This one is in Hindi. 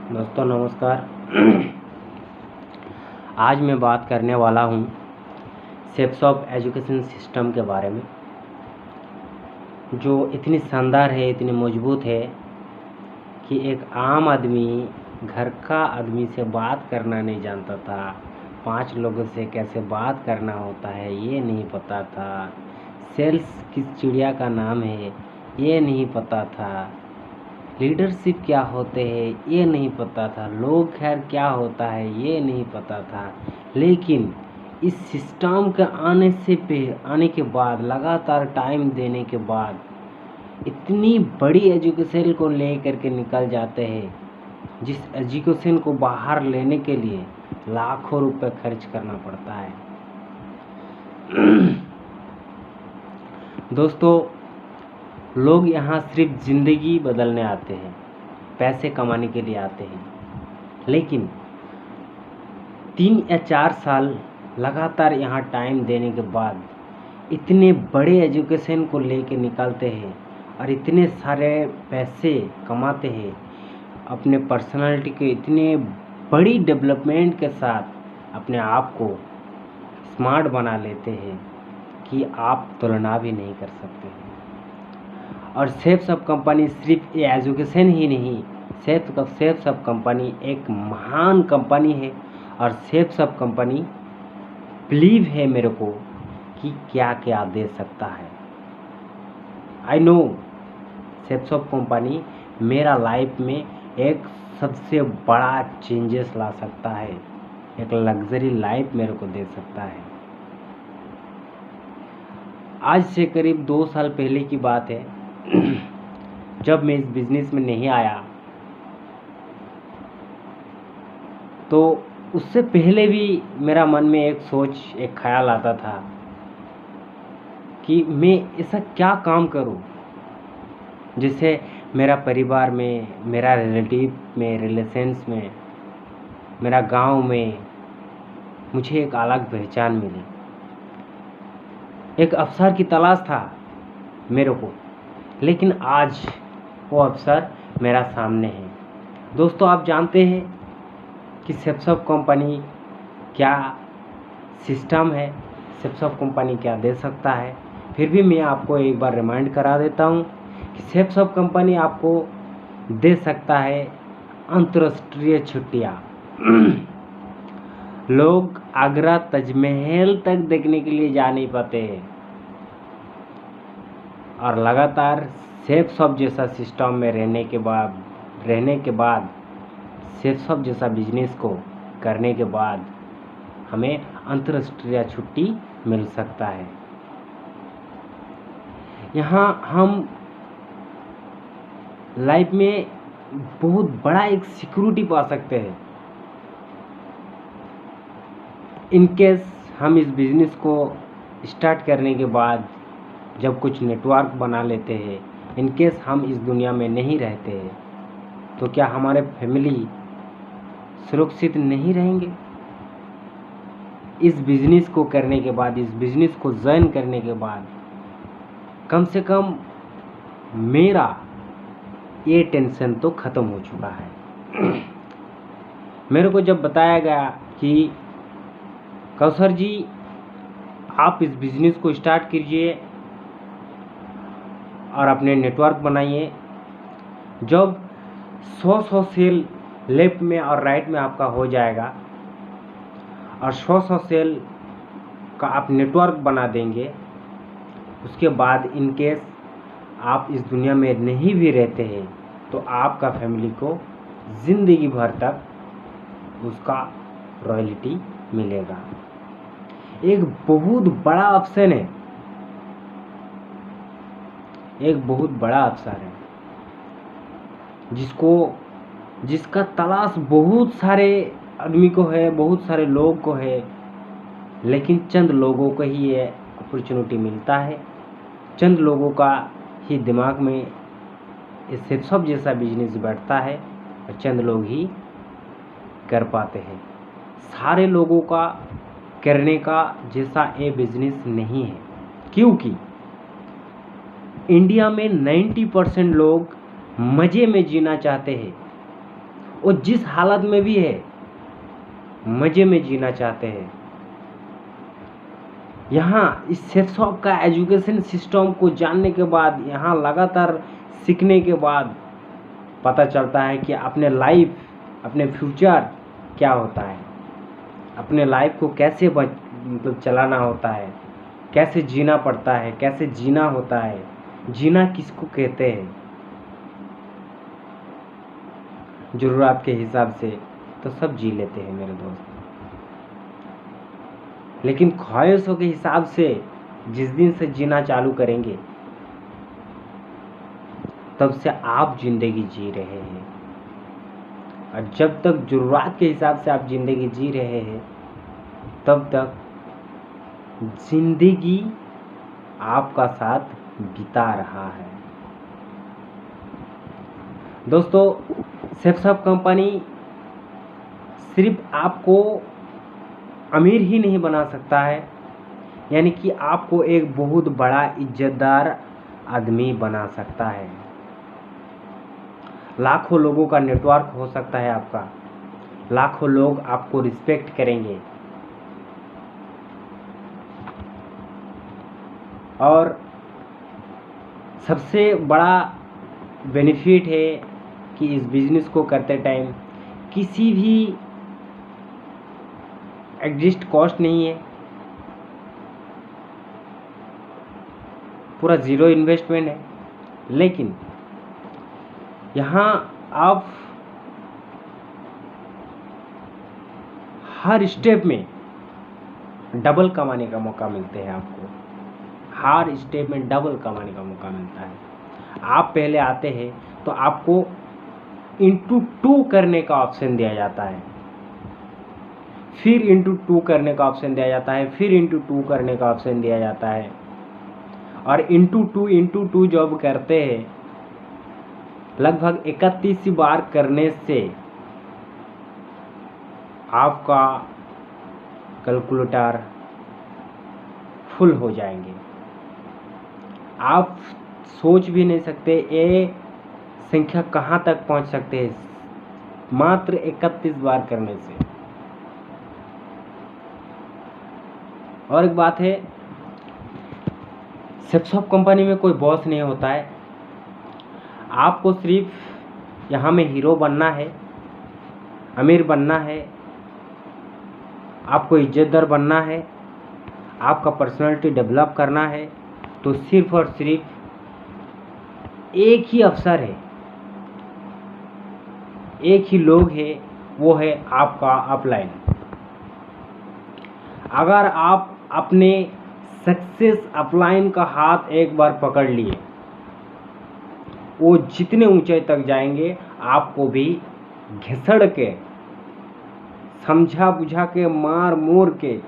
दोस्तों नमस्कार। आज मैं बात करने वाला हूँ शेप्स ऑफ एजुकेशन सिस्टम के बारे में, जो इतनी शानदार है, इतनी मजबूत है कि एक आम आदमी घर का आदमी से बात करना नहीं जानता था। 5 लोगों से कैसे बात करना होता है ये नहीं पता था। सेल्स किस चिड़िया का नाम है ये नहीं पता था। लीडरशिप क्या होते हैं ये नहीं पता था। लोग खैर क्या होता है ये नहीं पता था। लेकिन इस सिस्टम के आने के बाद, लगातार टाइम देने के बाद, इतनी बड़ी एजुकेशन को ले करके निकल जाते हैं, जिस एजुकेशन को बाहर लेने के लिए लाखों रुपए खर्च करना पड़ता है। दोस्तों, लोग यहाँ सिर्फ ज़िंदगी बदलने आते हैं, पैसे कमाने के लिए आते हैं, लेकिन 3 या 4 साल लगातार यहाँ टाइम देने के बाद इतने बड़े एजुकेशन को लेके निकलते हैं और इतने सारे पैसे कमाते हैं, अपने पर्सनालिटी के इतने बड़ी डेवलपमेंट के साथ अपने आप को स्मार्ट बना लेते हैं कि आप तुलना भी नहीं कर सकते हैं। और शेप्स ऑफ कंपनी सिर्फ ये एजुकेशन ही नहीं, शेप्स ऑफ कंपनी एक महान कंपनी है। और शेप्स ऑफ कंपनी बिलीव है मेरे को कि क्या क्या दे सकता है। I know shapes of company मेरा लाइफ में एक सबसे बड़ा चेंजेस ला सकता है, एक लग्जरी लाइफ मेरे को दे सकता है। आज से करीब 2 साल पहले की बात है, जब मैं इस बिज़नेस में नहीं आया, तो उससे पहले भी मेरा मन में एक सोच, एक ख्याल आता था कि मैं ऐसा क्या काम करूं जिससे मेरा परिवार में, मेरा रिलेटिव में, रिलेशंस में, मेरा गांव में मुझे एक अलग पहचान मिले। एक अवसर की तलाश था मेरे को, लेकिन आज वो अवसर मेरा सामने है। दोस्तों, आप जानते हैं कि शेप्स ऑफ कंपनी क्या सिस्टम है, शेप्स ऑफ कंपनी क्या दे सकता है। फिर भी मैं आपको एक बार रिमाइंड करा देता हूँ कि शेप्स ऑफ कंपनी आपको दे सकता है अंतर्राष्ट्रीय छुट्टियाँ। लोग आगरा ताजमहल तक देखने के लिए जा नहीं पाते हैं, और लगातार शेप्स ऑफ जैसा सिस्टम में रहने के बाद शेप्स ऑफ जैसा बिजनेस को करने के बाद हमें अंतर्राष्ट्रीय छुट्टी मिल सकता है। यहाँ हम लाइफ में बहुत बड़ा एक सिक्योरिटी पा सकते हैं। इन केस हम इस बिज़नेस को स्टार्ट करने के बाद जब कुछ नेटवर्क बना लेते हैं, इन केस हम इस दुनिया में नहीं रहते हैं, तो क्या हमारे फैमिली सुरक्षित नहीं रहेंगे? इस बिज़नेस को करने के बाद, इस बिज़नेस को ज्वाइन करने के बाद कम से कम मेरा ये टेंशन तो ख़त्म हो चुका है। मेरे को जब बताया गया कि कौसर जी आप इस बिज़नेस को स्टार्ट कीजिए और अपने नेटवर्क बनाइए, जब 100 सेल लेफ्ट में और राइट में आपका हो जाएगा और 100 सेल का आप नेटवर्क बना देंगे, उसके बाद इन केस आप इस दुनिया में नहीं भी रहते हैं तो आपका फैमिली को ज़िंदगी भर तक उसका रॉयल्टी मिलेगा। एक बहुत बड़ा ऑप्शन है, एक बहुत बड़ा अवसर है जिसका तलाश बहुत सारे आदमी को है, बहुत सारे लोग को है, लेकिन चंद लोगों को ही ये अपॉर्चुनिटी मिलता है। चंद लोगों का ही दिमाग में इस शेप्स ऑफ जैसा बिजनेस बैठता है और चंद लोग ही कर पाते हैं। सारे लोगों का करने का जैसा ये बिजनेस नहीं है, क्योंकि इंडिया में 90% लोग मज़े में जीना चाहते हैं, वो जिस हालत में भी है मज़े में जीना चाहते हैं। यहाँ इस सेफ शॉप का एजुकेशन सिस्टम को जानने के बाद, यहाँ लगातार सीखने के बाद पता चलता है कि अपने लाइफ, अपने फ्यूचर क्या होता है, अपने लाइफ को कैसे मतलब चलाना होता है, कैसे जीना पड़ता है, कैसे जीना होता है, जीना किसको कहते हैं। ज़रूरत के हिसाब से तो सब जी लेते हैं मेरे दोस्त, लेकिन ख्वाहिशों के हिसाब से जिस दिन से जीना चालू करेंगे तब से आप ज़िंदगी जी रहे हैं। और जब तक ज़रूरत के हिसाब से आप ज़िंदगी जी रहे हैं तब तक ज़िंदगी आपका साथ बिता रहा है। दोस्तों, सेफ शॉप कंपनी सिर्फ आपको अमीर ही नहीं बना सकता है, यानी कि आपको एक बहुत बड़ा इज्जतदार आदमी बना सकता है। लाखों लोगों का नेटवर्क हो सकता है आपका, लाखों लोग आपको रिस्पेक्ट करेंगे। और सबसे बड़ा बेनिफिट है कि इस बिज़नेस को करते टाइम किसी भी एग्जिस्ट कॉस्ट नहीं है, पूरा ज़ीरो इन्वेस्टमेंट है। लेकिन यहाँ आप हर स्टेप में डबल कमाने का मौका मिलते हैं आपको, हर स्टेप में डबल कमाने का मौका मिलता है। आप पहले आते हैं तो आपको ×2 करने का ऑप्शन दिया जाता है, फिर ×2 करने का ऑप्शन दिया जाता है, फिर ×2 करने का ऑप्शन दिया जाता है। और ×2 जब करते हैं लगभग 31 बार करने से आपका कैलकुलेटर फुल हो जाएंगे। आप सोच भी नहीं सकते ये संख्या कहाँ तक पहुँच सकते हैं मात्र 31 बार करने से। और एक बात है, सेफ शॉप कंपनी में कोई बॉस नहीं होता है। आपको सिर्फ यहाँ में हीरो बनना है, अमीर बनना है, आपको इज्जतदार बनना है, आपका पर्सनालिटी डेवलप करना है, तो सिर्फ और सिर्फ एक ही अवसर है, एक ही लोग है, वो है आपका अपलाइन। अगर आप अपने सक्सेस अपलाइन का हाथ एक बार पकड़ लिए, वो जितने ऊंचाई तक जाएंगे आपको भी घिसड़ के, समझा बुझा के, मार मोर के